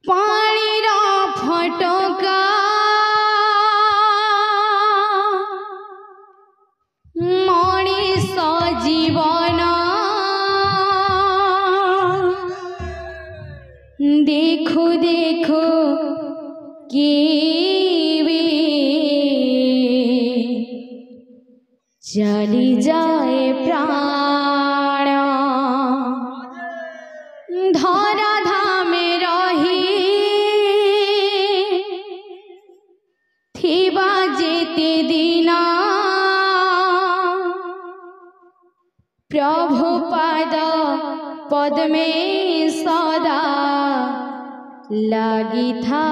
पानीर फटका मनीष जीवन देखो देखो केवे चली जाए प्राण धरा धामे रही थिबा जेते दिना प्रभुपाद पद्मे सदा लगी था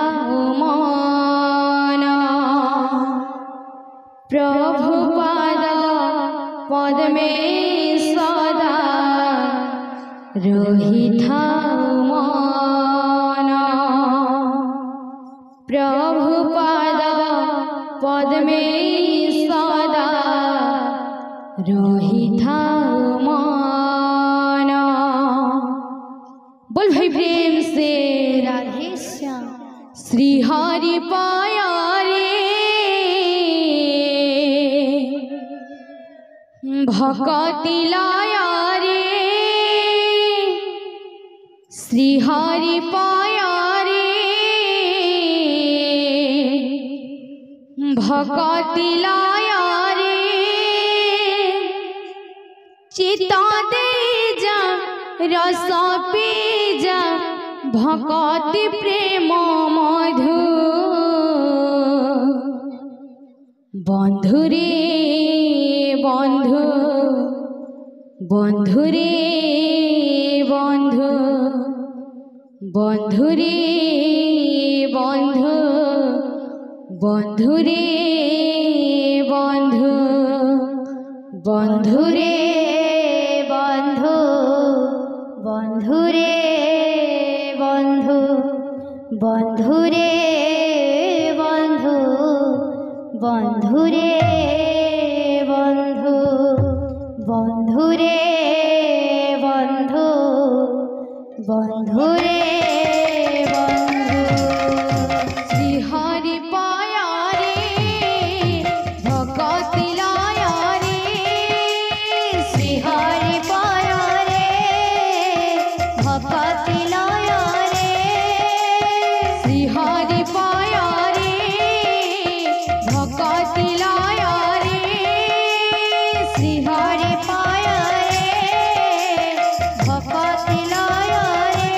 मन प्रभुपाद पद्मे सदा रही था मन प्रभुपाद पद्मे सदा रही था मन। बोल भाई प्रेम से राधे श्याम। श्री हरि पाया रे भक्ति लाया रे श्री हरि पाया रे भक्ति लाया रे चिता दे जा रस पी जा भक्ति प्रेम मधु बंधु रे बंधु बंधु रे बंधु बंधु रे बंधु बंधु रे बंधु बंधु रे बंधु बंधु रे बंधु बंधु रे बंधु बंधु रे बंधु बंधु रे बंधु बंधु रे बंधु। श्री हरि पाया रे भक्ति लाया रे श्री हरि पाया रे भक्ति लाया रे श्री हरि पाया रे भक्ति लाया रे श्री हरि पाया रे भक्ति लाया रे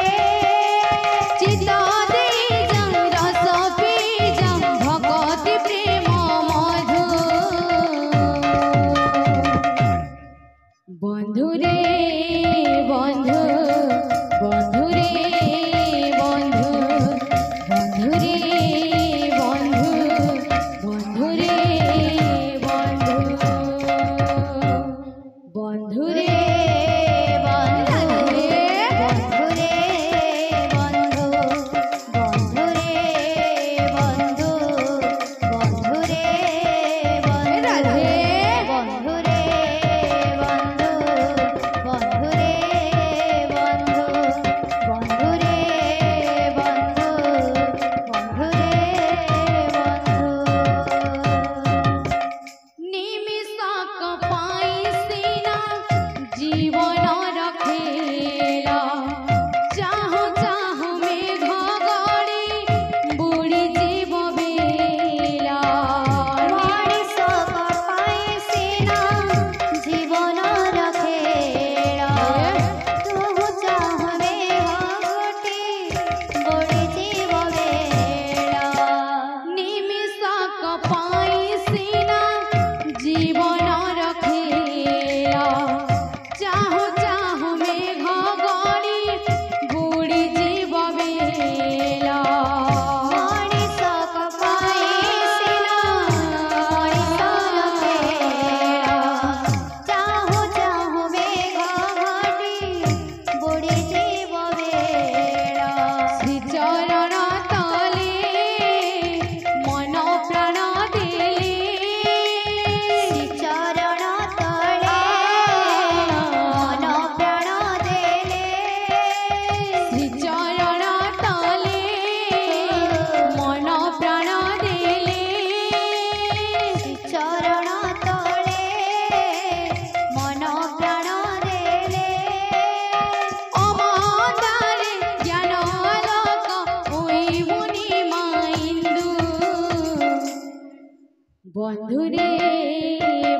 বন্ধুরে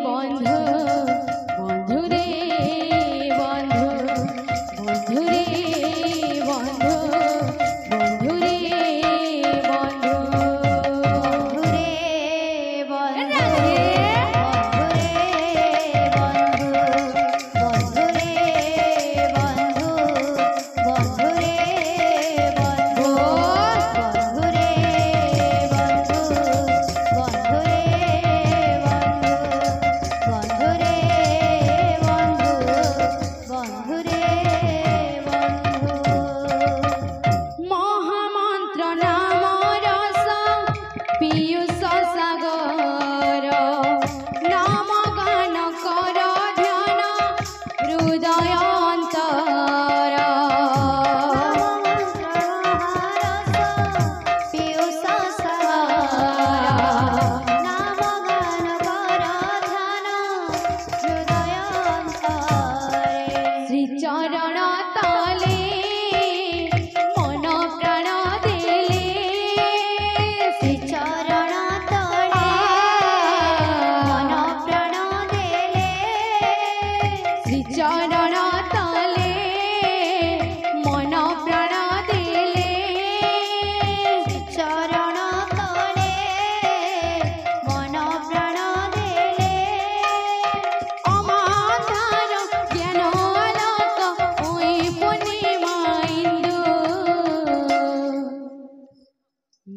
বন্ধু বন্ধুরে বন্ধু বন্ধুরে বন্ধু বন্ধুরে বন্ধু বন্ধুরে বন্ধু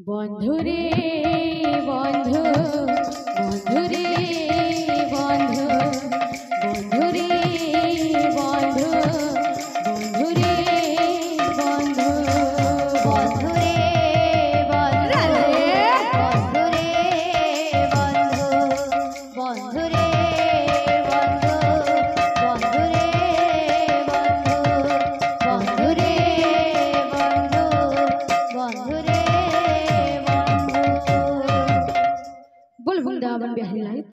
বন্ধুরে বন্ধু বন্ধুরে